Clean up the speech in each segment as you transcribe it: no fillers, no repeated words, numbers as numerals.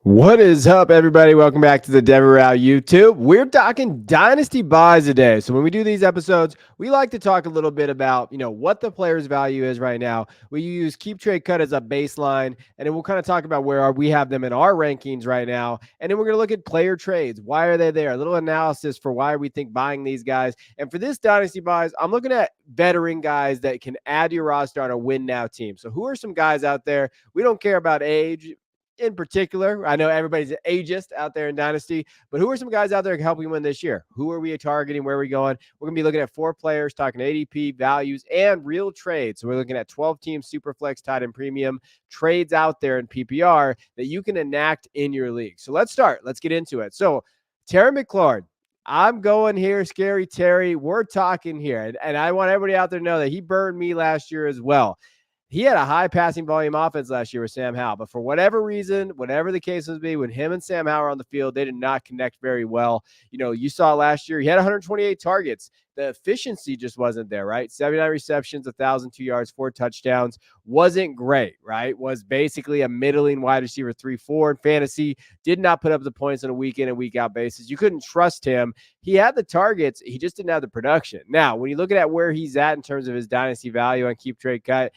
What is up, everybody? Welcome back to the Denver Route YouTube. We're talking dynasty buys today. So when we do these episodes, we like to talk a little bit about, what the player's value is right now. We use keep trade cut as a baseline, and then we'll kind of talk about we have them in our rankings right now. And then we're going to look at player trades. Why are they there? A little analysis for why we think buying these guys. And for this dynasty buys, I'm looking at veteran guys that can add to your roster on a win now team. So who are some guys out there? We don't care about age in particular. I know everybody's an ageist out there in Dynasty, but who are some guys out there helping you win this year? Who are we targeting? Where are we going? We're going to be looking at 4 players, talking ADP, values, and real trades. So we're looking at 12 team Superflex tight end premium trades out there in PPR that you can enact in your league. So let's start. Let's get into it. So Terry McLaurin, I'm going here, Scary Terry. We're talking here. And I want everybody out there to know that he burned me last year as well. He had a high passing volume offense last year with Sam Howell, but for whatever reason, whatever the case would be, when him and Sam Howell were on the field, they did not connect very well. You saw last year, he had 128 targets. The efficiency just wasn't there, right? 79 receptions, 1,002 yards, 4 touchdowns. Wasn't great, right? Was basically a middling wide receiver 3-4 in fantasy. Did not put up the points on a week in and week out basis. You couldn't trust him. He had the targets. He just didn't have the production. Now, when you look at where he's at in terms of his dynasty value on keep trade cut,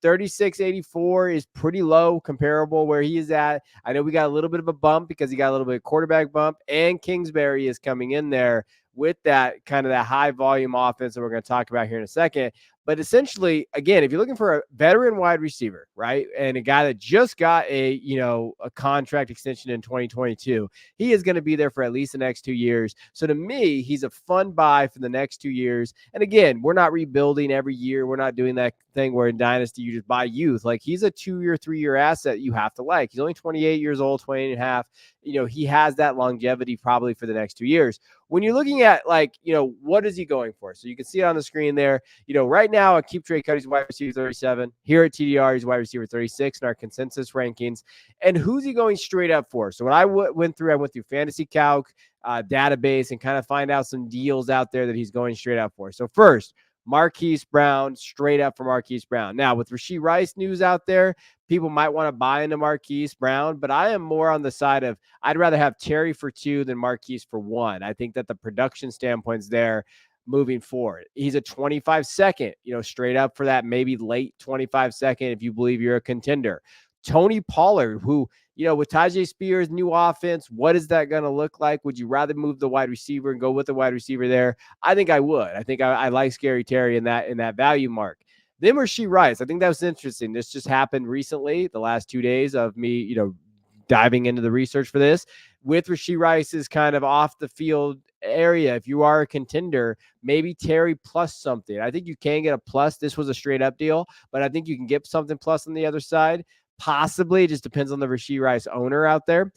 3684 is pretty low comparable where he is at. I know we got a little bit of a bump because he got a little bit of quarterback bump, and Kingsbury is coming in there with that kind of that high volume offense that we're going to talk about here in a second. But essentially, again, if you're looking for a veteran wide receiver, right, and a guy that just got a contract extension in 2022, he is going to be there for at least the next 2 years. So to me, he's a fun buy for the next 2 years. And again, we're not rebuilding every year. We're not doing that thing where in Dynasty you just buy youth. Like, he's a 2-year, 3-year asset you have to like. He's only 28 years old, 20 and a half. He has that longevity probably for the next 2 years. When you're looking at what is he going for? So you can see it on the screen there. Right now at keep trade cut, he's wide receiver 37. Here at TDR, he's wide receiver 36 in our consensus rankings. And who's he going straight up for? So when I went through Fantasy Calc database and kind of find out some deals out there that he's going straight up for. So first, Marquise Brown, straight up for Marquise Brown. Now, with Rashee Rice news out there, people might want to buy into Marquise Brown, but I am more on the side of I'd rather have Terry for 2 than Marquise for 1. I think that the production standpoint's there moving forward. He's a 25 second, straight up for that, maybe late 25 second if you believe you're a contender. Tony Pollard, who, with Tajay Spears' new offense, what is that going to look like? Would you rather move the wide receiver and go with the wide receiver there? I think I would. I think I like Scary Terry in that value mark. Then Rashee Rice. I think that was interesting. This just happened recently, the last 2 days of me, diving into the research for this. With Rashee Rice's kind of off the field area, if you are a contender, maybe Terry plus something. I think you can get a plus. This was a straight up deal, but I think you can get something plus on the other side. Possibly. It just depends on the Rashee Rice owner out there.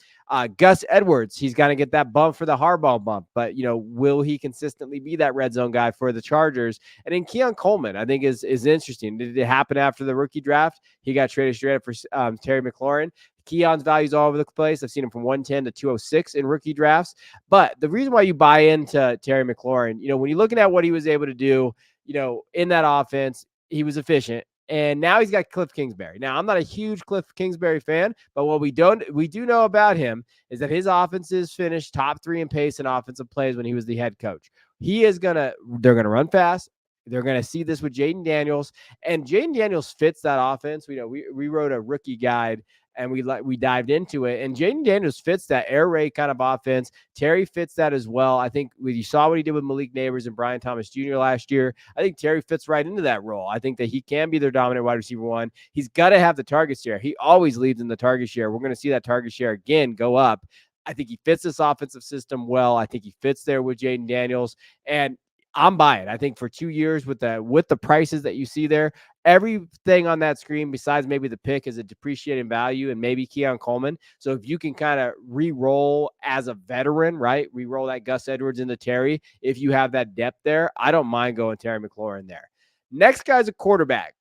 Gus Edwards, he's got to get that bump for the Harbaugh bump, but will he consistently be that red zone guy for the Chargers? And then Keon Coleman, I think is interesting. Did it happen after the rookie draft? He got traded straight up for Terry McLaurin. Keon's values all over the place. I've seen him from 110 to 206 in rookie drafts. But the reason why you buy into Terry McLaurin, when you're looking at what he was able to do, in that offense, he was efficient. And now he's got Cliff Kingsbury. Now, I'm not a huge Cliff Kingsbury fan, but what we do know about him is that his offenses finished top 3 in pace and offensive plays when he was the head coach. They're going to run fast. They're going to see this with Jaden Daniels, and Jaden Daniels fits that offense. We wrote a rookie guide and we dived into it, and Jaden Daniels fits that air raid kind of offense. Terry fits that as well. I think you saw what he did with Malik Neighbors and Brian Thomas Jr. last year. I think Terry fits right into that role. I think that he can be their dominant wide receiver 1. He's got to have the target share. He always leads in the target share. We're going to see that target share again go up. I think he fits this offensive system well. I think he fits there with Jaden Daniels, and I'm buying. I think for 2 years with the prices that you see there, everything on that screen besides maybe the pick is a depreciating value and maybe Keon Coleman. So if you can kind of re-roll as a veteran, right? Re-roll that Gus Edwards into Terry. If you have that depth there, I don't mind going Terry McLaurin there. Next guy's a quarterback.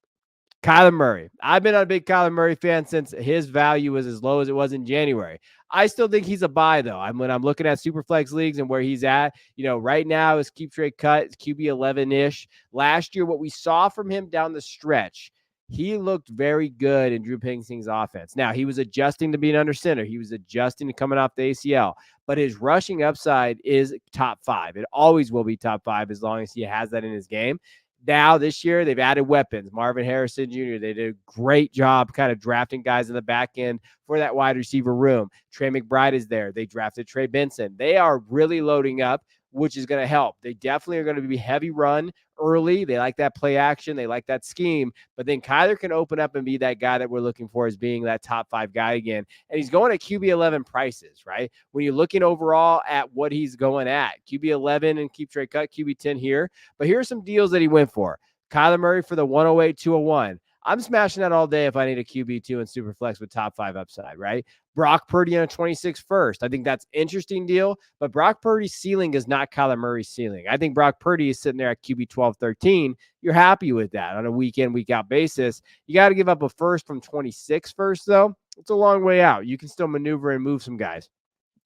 Kyler Murray. I've been a big Kyler Murray fan since his value was as low as it was in January. I still think he's a buy, though. When I'm looking at Superflex leagues and where he's at, right now his keep trade cut, it's QB 11-ish. Last year, what we saw from him down the stretch, he looked very good in Drew Pinkstein's offense. Now, he was adjusting to being under center. He was adjusting to coming off the ACL, but his rushing upside is top 5. It always will be top 5 as long as he has that in his game. Now, this year, they've added weapons. Marvin Harrison Jr., they did a great job kind of drafting guys in the back end for that wide receiver room. Trey McBride is there. They drafted Trey Benson. They are really loading up, which is going to help. They definitely are going to be heavy run early. They like that play action. They like that scheme. But then Kyler can open up and be that guy that we're looking for as being that top 5 guy again. And he's going at QB 11 prices, right? When you're looking overall at what he's going at, QB 11 and keep trade cut, QB 10 here. But here are some deals that he went for. Kyler Murray for the 108, 201. I'm smashing that all day if I need a QB2 and Superflex with top 5 upside, right? Brock Purdy on a 26 first. I think that's interesting deal, but Brock Purdy's ceiling is not Kyler Murray's ceiling. I think Brock Purdy is sitting there at QB 12, 13. You're happy with that on a week in, week out basis. You got to give up a first from 26 first, though. It's a long way out. You can still maneuver and move some guys.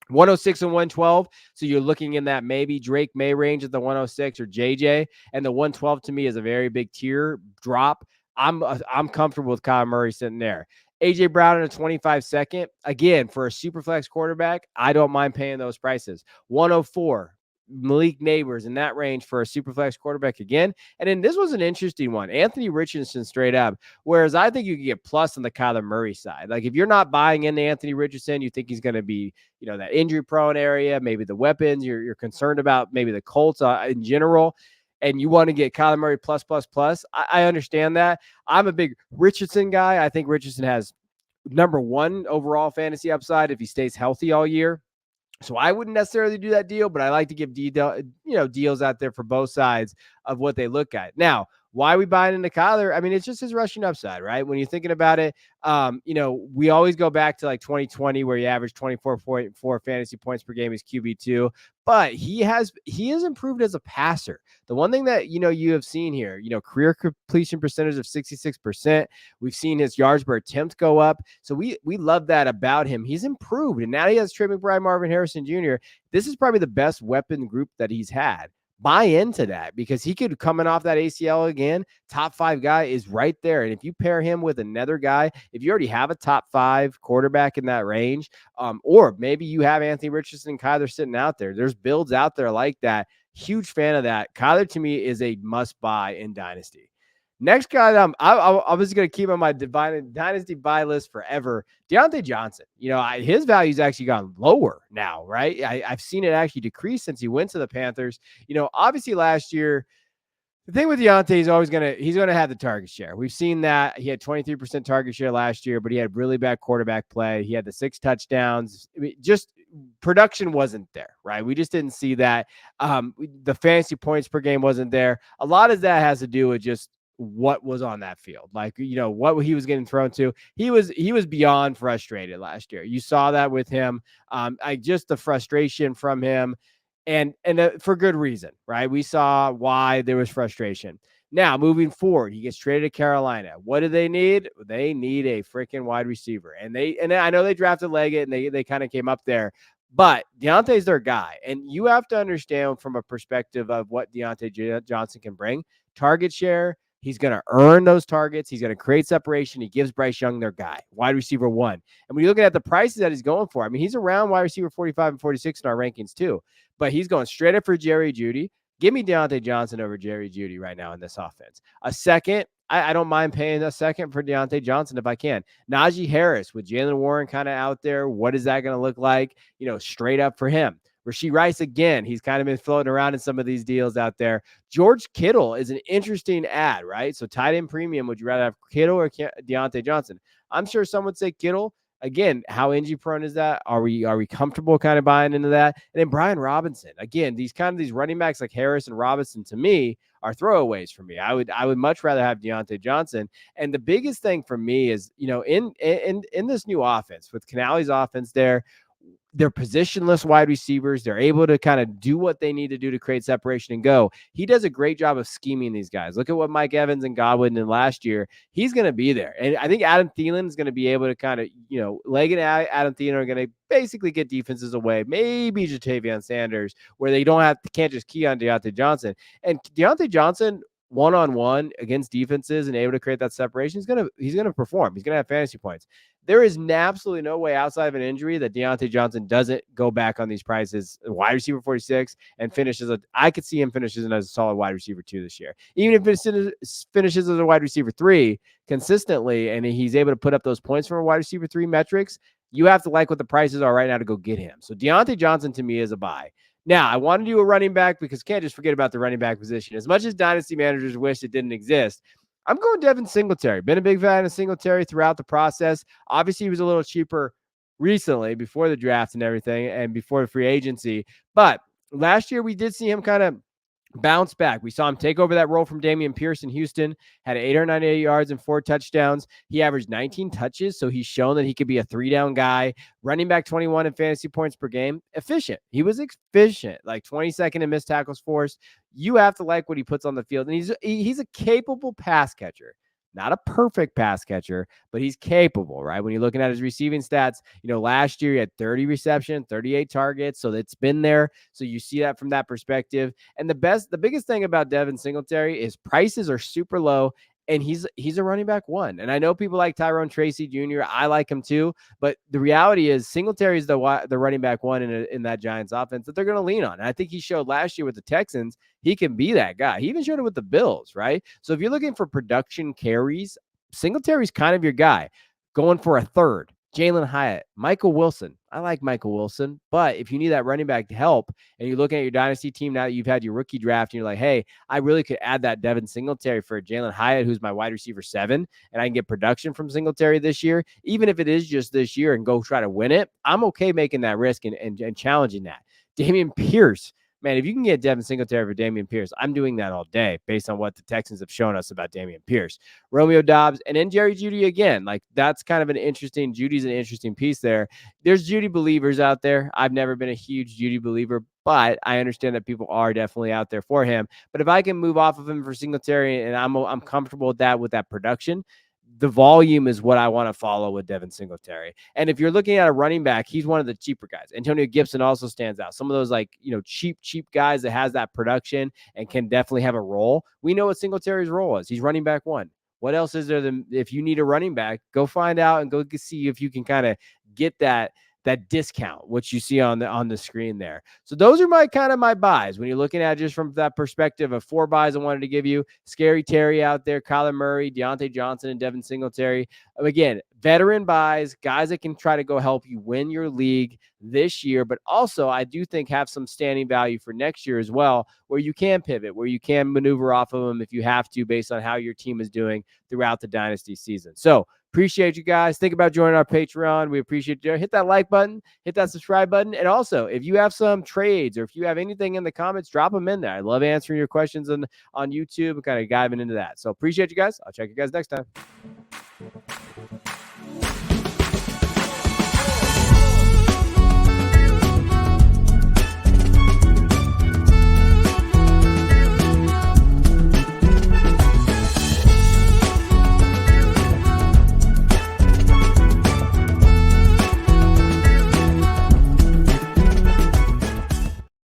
106 and 112. So you're looking in that maybe Drake May range at the 106 or JJ. And the 112 to me is a very big tier drop. I'm comfortable with Kyler Murray sitting there. AJ Brown in a 25 second. Again, for a super flex quarterback, I don't mind paying those prices. 104. Malik Neighbors in that range for a super flex quarterback again. And then this was an interesting one. Anthony Richardson straight up. Whereas I think you can get plus on the Kyler Murray side. Like if you're not buying into Anthony Richardson, you think he's going to be, that injury prone area, maybe the weapons, you're concerned about maybe the Colts in general, and you want to get Kyler Murray plus. I understand that. I'm a big Richardson guy. I think Richardson has number 1 overall fantasy upside if he stays healthy all year. So I wouldn't necessarily do that deal, but I like to give deals out there for both sides of what they look at. Now, why are we buying into Kyler? I mean, it's just his rushing upside, right? When you're thinking about it, we always go back to like 2020 where he averaged 24.4 fantasy points per game as QB2, but he has improved as a passer. The one thing that, you have seen here, career completion percentage of 66%. We've seen his yards per attempt go up. So we love that about him. He's improved. And now he has Trey McBride, Marvin Harrison Jr. This is probably the best weapon group that he's had. Buy into that because he could coming off that ACL again. Top 5 guy is right there. And if you pair him with another guy, if you already have a top 5 quarterback in that range, or maybe you have Anthony Richardson and Kyler sitting out there, there's builds out there like that. Huge fan of that. Kyler to me is a must buy in Dynasty. Next guy, I was going to keep on my Dynasty buy list forever. Deontay Johnson. His value's actually gone lower now, right? I've seen it actually decrease since he went to the Panthers. Obviously last year, the thing with Deontay, he's gonna have the target share. We've seen that. He had 23% target share last year, but he had really bad quarterback play. He had the 6 touchdowns. Just production wasn't there, right? We just didn't see that. The fantasy points per game wasn't there. A lot of that has to do with just what was on that field, like what he was getting thrown to. He was beyond frustrated last year. You saw that with him. Just the frustration from him, and for good reason, right? We saw why there was frustration. Now moving forward, he gets traded to Carolina. What do they need? They need a freaking wide receiver, and I know they drafted Leggett, and they kind of came up there. But Deontay's their guy, and you have to understand from a perspective of what Deontay Johnson can bring. Target share. He's going to earn those targets. He's going to create separation. He gives Bryce Young their guy, wide receiver 1. And when you look at the prices that he's going for, I mean, he's around wide receiver 45 and 46 in our rankings too. But he's going straight up for Jerry Jeudy. Give me Deontay Johnson over Jerry Jeudy right now in this offense. A second, I don't mind paying a second for Deontay Johnson if I can. Najee Harris with Jalen Warren kind of out there. What is that going to look like? Straight up for him. Rashee Rice, again, he's kind of been floating around in some of these deals out there. George Kittle is an interesting ad, right? So tight end premium, would you rather have Kittle or Deontay Johnson? I'm sure some would say Kittle. Again, how injury prone is that? Are we comfortable kind of buying into that? And then Brian Robinson. Again, these running backs like Harris and Robinson to me are throwaways for me. I would much rather have Deontay Johnson. And the biggest thing for me is, in this new offense with Canale's offense there, they're positionless wide receivers. They're able to kind of do what they need to do to create separation and go. He does a great job of scheming these guys. Look at what Mike Evans and Godwin did last year. He's going to be there. And I think Adam Thielen is going to be able to kind of, Leggett and Adam Thielen are going to basically get defenses away. Maybe Jatavion Sanders, where they can't just key on Deontay Johnson. And Deontay Johnson, one-on-one against defenses and able to create that separation, he's gonna perform. He's gonna have fantasy points. There is absolutely no way outside of an injury that Deontay Johnson doesn't go back on these prices. Wide receiver 46 and I could see him finishes as a solid wide receiver 2 this year. Even if it finishes as a wide receiver 3 consistently, and he's able to put up those points from a wide receiver 3 metrics, you have to like what the prices are right now to go get him. So Deontay Johnson to me is a buy. Now, I want to do a running back because can't just forget about the running back position. As much as dynasty managers wish it didn't exist, I'm going Devin Singletary. Been a big fan of Singletary throughout the process. Obviously, he was a little cheaper recently before the draft and everything and before the free agency. But last year, we did see him kind of bounce back. We saw him take over that role from Dameon Pierce in Houston, had 898 yards and 4 touchdowns. He averaged 19 touches, so he's shown that he could be a 3-down guy. Running back 21 in fantasy points per game. Efficient. He was efficient, like 22nd in missed tackles forced. You have to like what he puts on the field, and he's a capable pass catcher. Not a perfect pass catcher, but he's capable, right? When you're looking at his receiving stats, last year he had 30 reception, 38 targets. So it's been there. So you see that from that perspective. And the biggest thing about Devin Singletary is prices are super low. And he's a running back 1. And I know people like Tyrone Tracy Jr. I like him too. But the reality is Singletary is the running back 1 in that Giants offense that they're going to lean on. And I think he showed last year with the Texans, he can be that guy. He even showed it with the Bills, right? So if you're looking for production carries, Singletary's kind of your guy. Going for a third, Jalen Hyatt, Michael Wilson. I like Michael Wilson, but if you need that running back to help and you're looking at your dynasty team now that you've had your rookie draft and you're like, hey, I really could add that Devin Singletary for Jalen Hyatt, who's my wide receiver 7, and I can get production from Singletary this year, even if it is just this year, and go try to win it, I'm okay making that risk and challenging that. Dameon Pierce. Man, if you can get Devin Singletary for Dameon Pierce, I'm doing that all day based on what the Texans have shown us about Dameon Pierce. Romeo Doubs, and then Jerry Jeudy again. Like, that's kind of Judy's an interesting piece there. There's Jeudy believers out there. I've never been a huge Jeudy believer, but I understand that people are definitely out there for him. But if I can move off of him for Singletary and I'm comfortable with that production, the volume is what I want to follow with Devin Singletary. And if you're looking at a running back, he's one of the cheaper guys. Antonio Gibson also stands out. Some of those cheap guys that has that production and can definitely have a role. We know what Singletary's role is. He's running back 1. What else is there than if you need a running back, go find out and go see if you can kind of get that discount, which you see on the screen there. So those are my buys when you're looking at just from that perspective of 4 buys I wanted to give you. Scary Terry out there, Kyler Murray, Deontay Johnson, and Devin Singletary. Again, veteran buys, guys that can try to go help you win your league this year, but also I do think have some standing value for next year as well, where you can pivot, where you can maneuver off of them if you have to based on how your team is doing throughout the dynasty season. So appreciate you guys. Think about joining our Patreon. We appreciate you. Hit that like button, hit that subscribe button. And also, if you have some trades or if you have anything in the comments, drop them in there. I love answering your questions on YouTube and kind of diving into that. So appreciate you guys. I'll check you guys next time.